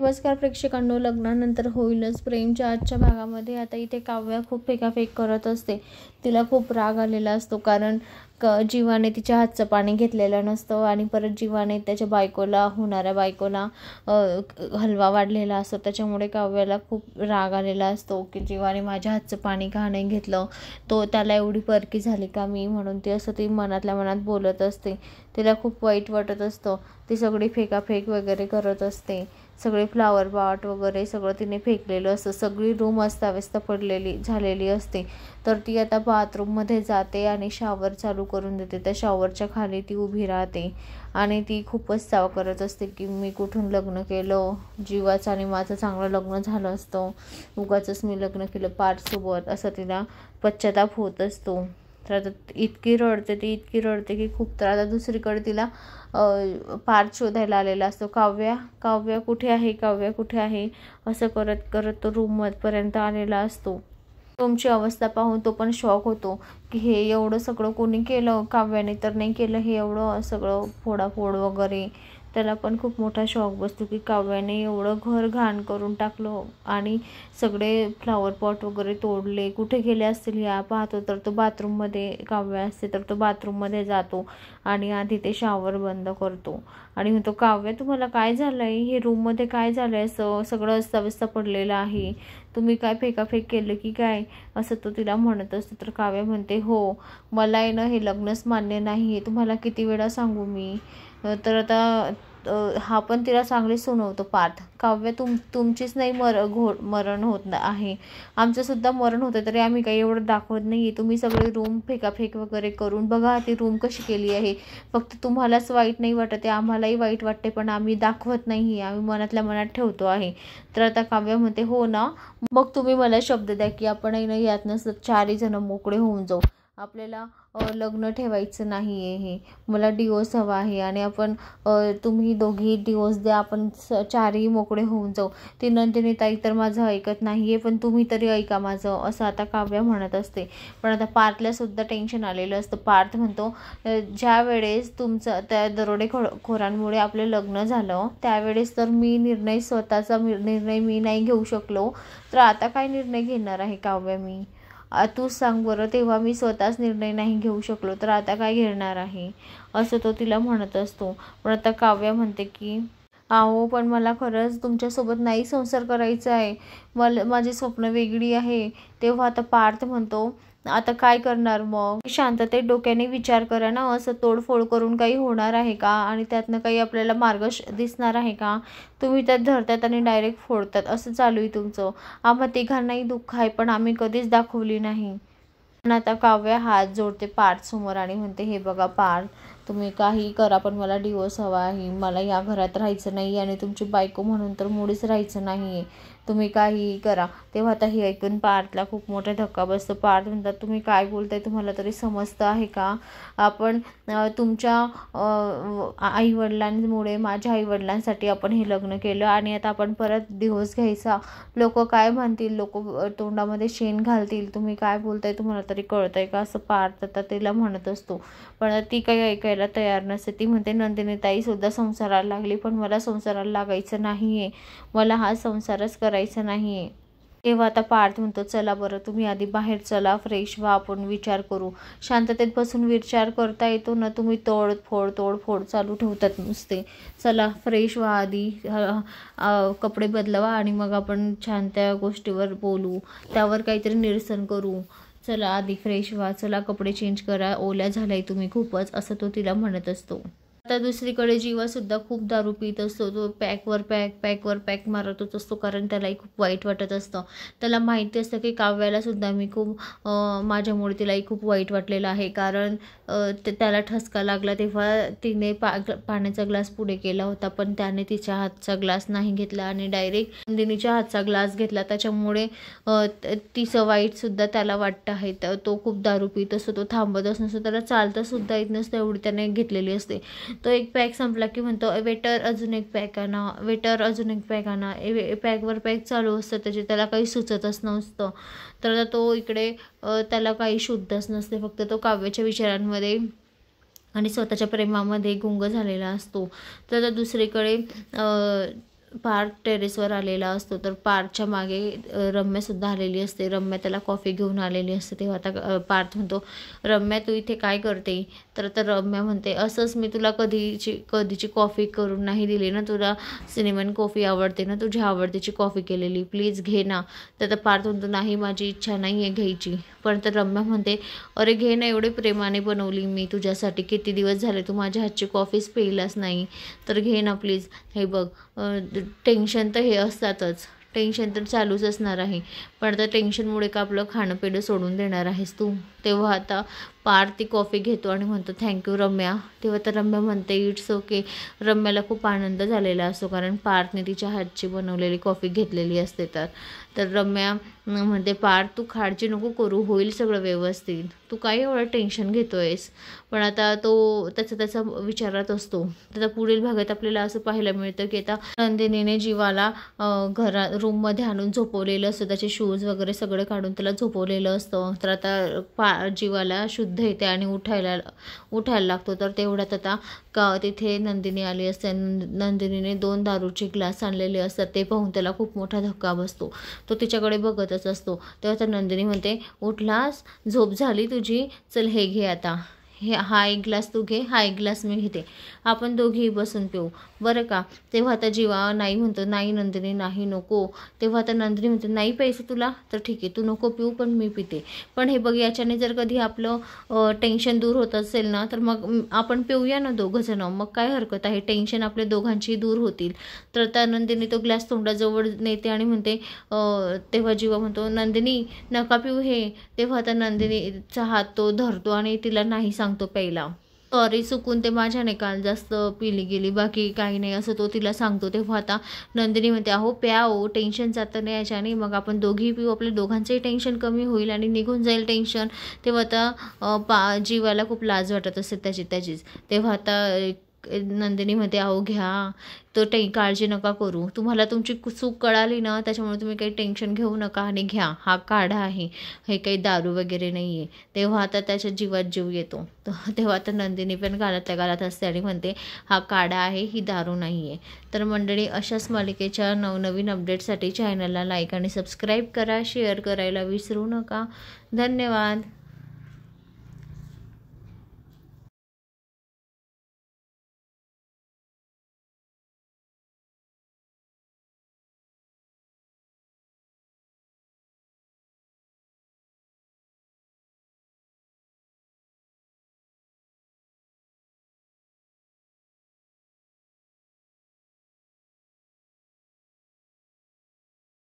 नमस्कार प्रेक्षकांनो, लग्नानंतर होईलच प्रेमच्या आजच्या भागामध्ये आता इथे काव्या खूप फेकाफेक करत असते. तिला खूप राग आलेला असतो कारण जीवाने तिच्या हातचं पाणी घेतलेलं नसतं आणि परत जीवाने त्याच्या होणाऱ्या बायकोला हलवा वाढलेला असतो. त्याच्यामुळे काव्याला खूप राग आलेला असतो की जीवाने माझ्या हातचं पाणी का नाही घेतलं, त्याला एवढी परकी झाली का मी, म्हणून ती असं ती मनातल्या मनात बोलत असते. तिला खूप वाईट वाटत असतं. ती सगळी फेकाफेक वगैरे करत असते. सगळे फ्लावर पॉट वगैरे सगळं तिने फेकलेलं असतं. सगळी रूम अस्ताव्यस्त झालेली असते. तर ती आता बाथरूममध्ये जाते आणि शॉवर चालू करून देते. त्या शॉवरच्या खाली ती उभी राहते आणि ती खूपच चाव करत असते की मी कुठून लग्न केलं, जीवाचं आणि माझं चांगलं लग्न झालं असतं, उगाचच मी लग्न केलं पार्थसोबत, असं तिला पश्चाताप होत असतो. तर आता इतकी रडते की खूप. तर आता दुसरीकडे तिला पार्थ शोधायला आलेला असतो. काव्या कुठे आहे असं करत करत तो रूमपर्यंत आलेला असतो. रूमची अवस्था पाहून तो पण शॉक होतो की हे एवढं सगळं कोणी केलं, काव्याने तर नाही केलं हे एवढं सगळं फोडाफोड वगैरे. त्याला पण खूप मोठा शॉक बसतो की काव्याने एवढं घर घाण करून टाकलं आणि सगळे फ्लावर पॉट वगैरे तोडले. कुठे गेले असतील या पाहतो तर तो बाथरूममध्ये, काव्या असते तर तो बाथरूममध्ये जातो आणि आधी ते शॉवर बंद करतो आणि म्हणतो, काव्या तुम्हाला काय झालंय, हे रूममध्ये काय झालंय, असं सगळं अस्ताव्यस्त पडलेलं आहे, तुम्ही काय फेकाफेक केलं की काय, असं तो तिला म्हणत असतो. तर काव्या म्हणते, हो मला आहे ना हे लग्नच मान्य नाही आहे, तुम्हाला किती वेळा सांगू मी. तर आता हा पण तिला चांगली सुनवतो पार्थ. काव्य तुमचीच नाही मरण होत आहे, आमचं सुद्धा मरण होतं तरी आम्ही काही एवढं दाखवत नाही आहे. तुम्ही सगळे रूम फेकाफेक वगैरे करून बघा ती रूम कशी केली आहे. फक्त तुम्हालाच वाईट नाही वाटत आहे, आम्हालाही वाईट वाटते पण आम्ही दाखवत नाही आहे, आम्ही मनातल्या मनात ठेवतो आहे. तर आता काव्य म्हणते, हो ना मग तुम्ही मला शब्द द्या की आपण यातनं 4 जण मोकळे होऊन जाऊ. आपल्याला लग्न ठेवायचं नाही आहे, हे मला डिवोर्स हवा आहे आणि आपण तुम्ही दोघी डिवोर्स द्या, आपण 4ही मोकळे होऊन जाऊ. ती नंदिनी ताई तर माझं ऐकत नाही आहे पण तुम्ही तरी ऐका माझं, असं आता काव्या म्हणत असते. पण आता पार्थला सुद्धा टेन्शन आलेलं असतं. पार्थ म्हणतो, ज्या वेळेस तुमचं त्या दरोडेखोरांमुळे आपलं लग्न झालं त्यावेळेस तर मी स्वतःचा निर्णय मी नाही घेऊ शकलो, तर आता काय निर्णय घेणार आहे काव्या मी, तूच सांग बरं. तेव्हा मी स्वतःच निर्णय नाही घेऊ शकलो तर आता काय घेणार आहे, असं तो तिला म्हणत असतो. पण आता काव्या म्हणते की अहो पण मला खरंच तुमच्यासोबत नाही संसार करायचा आहे, माझी स्वप्न वेगळी आहे. तेव्हा आता पार्थ म्हणतो, आता काय करणार मग, शांततेत डोक्याने विचार करा ना, असं तोडफोड करून काही होणार आहे का आणि त्यातनं काही आपल्याला मार्ग दिसणार आहे का, तुम्ही त्यात धरतात आणि डायरेक्ट फोडतात, असं चालू आहे तुमचं. आम्हा तिघांनाही दुःख आहे पण आम्ही कधीच दाखवली नाही. पण आता काव्या हात जोडते पार्थ समोर आणि म्हणते, हे बघा पार्थ, तुम्ही काही करा पण मला डिवोर्स हवा आहे, मला या घरात राहायचं नाही आणि तुमची बायको म्हणून तर मुळीच राहायचं नाही आहे, तुम्ही काहीही करा. तेव्हा आता हे ऐकून पार्थला खूप मोठा धक्का बसतो. पार्थ म्हणतात, तुम्ही काय बोलताय, तुम्हाला तरी समजतं आहे का, आपण तुमच्या आईवडिलांमुळे माझ्या आईवडिलांसाठी आपण हे लग्न केलं आणि आता आपण परत डिवोर्स घ्यायचा, लोक काय म्हणतील, लोक तोंडामध्ये शेण घालतील, तुम्ही काय बोलताय, तुम्हाला तरी कळतंय का, असं पार्थ आता तिला म्हणत असतो. पण ती काही ऐकायला तयार नसते. ती म्हणते, नंदिनी ताई सुद्धा संसाराला लागली पण मला संसाराला लागायचं नाही आहे, मला हा संसारच करायचा नाही आहे. तेव्हा आता पार्थ म्हणतो, चला बरं तुम्ही आधी बाहेर चला, फ्रेश व्हा, आपण विचार करू. शांततेत बसून विचार करता येतो ना, तुम्ही तोडफोड चालू ठेवतात नुसते. चला फ्रेश व्हा आधी, कपडे बदलवा आणि मग आपण छान त्या गोष्टीवर बोलू, त्यावर काहीतरी निरसन करू. चला आधी फ्रेश व्हा, चला कपडे चेंज करा, ओल्या झालाय तुम्ही खूपच, असं तो तिला म्हणत असतो. आता दुसरीकडे जीवासुद्धा खूप दारू पित असतो. तो पॅकवर पॅक मारतच असतो कारण त्यालाही खूप वाईट वाटत असतं. त्याला माहिती असतं की काव्यालासुद्धा मी खूप माझ्यामुळे तिलाही खूप वाईट वाटलेलं आहे कारण त्याला ठसका लागला तेव्हा तिने पाण्याचा ग्लास पुढे केला होता पण त्याने तिच्या हातचा ग्लास नाही घेतला आणि डायरेक्ट नंदिनीच्या हातचा ग्लास घेतला. त्याच्यामुळे तिचं वाईटसुद्धा त्याला वाटतं आहे. तो खूप दारू पित असतो, तो थांबतच नसतो, त्याला चालतासुद्धा येत नसतं, एवढी त्याने घेतलेली असते. तो एक पॅक संपला की म्हणतो, वेटर अजून एक पॅक आणा, वेटर अजून एक पॅक आणा. पॅकवर पॅक चालू असतं त्याला काही सुचतच नसतं. तर तो इकडे त्याला काही शुद्धच नसते, फक्त तो काव्याच्या विचारांमध्ये आणि स्वतःच्या प्रेमामध्ये गुंग झालेला असतो. तर दुसरीकडे पार्थ टेरेसवर आलेला असतो, तर पार्थच्या मागे रम्यासुद्धा आलेली असते. रम्या त्याला कॉफी घेऊन आलेली असते. तेव्हा आता पार्थ म्हणतो, रम्या तू इथे काय करते? तर आता रम्या म्हणते, असंच मी तुला कधीची कॉफी करून नाही दिली ना, तुला सिनेमन कॉफी आवडते ना, तुझ्या आवडतीची कॉफी केलेली, प्लीज घे ना. तर आता पार्थ म्हणतो, नाही माझी इच्छा नाही आहे घ्यायची. पण तर रम्या म्हणते, अरे घे ना, एवढे प्रेमाने बनवली मी तुझ्यासाठी, किती दिवस झाले तू माझ्या हातची कॉफीच प्यायलाच नाही, तर घे ना प्लीज. हे बघ, टेन्शन तर हे असतातच, टेन्शन तर चालूच असणार आहे, पण आता टेन्शनमुळे का आपलं खाणं पिणं सोडून देणार आहेस तू? तेव्हा आता पार्थ ती कॉफी घेतो आणि म्हणतो, थँक्यू रम्या. तेव्हा तर रम्या म्हणते, इट्स ओके. रम्याला खूप आनंद झालेला असतो, कारण पार्थने तिच्या हातची बनवलेली कॉफी घेतलेली असते. तर रम्या म्हणते, पार्थ तू काळजी नको करू, होईल सगळं व्यवस्थित, तू काय एवढं टेन्शन घेतो आहेस? पण आता तो त्याचा विचारात असतो. त्याचा पुढील भागात आपल्याला असं पाहायला मिळतं की आता नंदिनीने जीवाला रूममध्ये आणून झोपवलेलं असतं, त्याचे शूज वगैरे सगळं काढून त्याला झोपवलेलं असतं. तर आता जीवाला शुद्ध येते आणि उठायला लागतो. तर तेवढ्यात आता तिथे नंदिनी आली असते. नंदिनीने 2 दारूचे ग्लास आणलेले असतात, ते पाहून त्याला खूप मोठा धक्का बसतो. तो तिच्याकडे बघतच असतो. तेव्हा तर नंदिनी म्हणते, उठलास, झोप झाली तुझी, चल हे घे आता, हा एक ग्लास तू घे, हा एक ग्लास मी घेते, आपण दोघेही बसून पिऊ बरं का. तेव्हा आता जीवा नाही म्हणतो, नाही नंदिनी नाही, नको. तेव्हा आता नंदिनी म्हणते, नाही पैसे तुला, तर ठीक आहे तू नको पिऊ, पण मी पिते. पण हे बघ, याच्याने जर कधी आपलं टेन्शन दूर होत असेल ना, तर मग आपण पिऊया ना दोघंजण, मग काय हरकत आहे, टेन्शन आपल्या दोघांची दूर होतील. तर त्या नंदिनी तो ग्लास तोंडाजवळ नेते आणि म्हणते, तेव्हा जीवा म्हणतो, नंदिनी नका पिऊ हे. तेव्हा आता नंदिनीचा हात तो धरतो आणि तिला नाही सांगतो प्यायला. सॉरी, चुकून ते माझ्याने काल जास्त पिली गेली, बाकी काही नाही, असं तो तिला सांगतो. तेव्हा आता नंदिनी म्हणते, अहो प्या हो, टेन्शन जातं नाही याच्याने, मग आपण दोघेही पिऊ, आपल्या दोघांचंही टेन्शन कमी होईल आणि निघून जाईल टेन्शन. तेव्हा आता जीवाला खूप लाज वाटत असते त्याचीच. तेव्हा आता नंदिनी म्हणते, अहो घ्या, तो काळजी नका करू, तुम्हाला तुमची चूक कळाली ना, त्याच्यामुळे तुम्ही काही टेन्शन घेऊ नका आणि घ्या, हा काढा आहे, हे काही दारू वगैरे नाही आहे. तेव्हा आता त्याच्या जीवात जीव येतो. तेव्हा आता नंदिनी पण गालातल्या गालात असते आणि म्हणते, हा काढा आहे, ही दारू नाही आहे. तर मंडळी, अशाच मालिकेच्या नवनवीन अपडेटसाठी चॅनलला लाईक आणि सबस्क्राईब करा, शेअर करायला विसरू नका. धन्यवाद.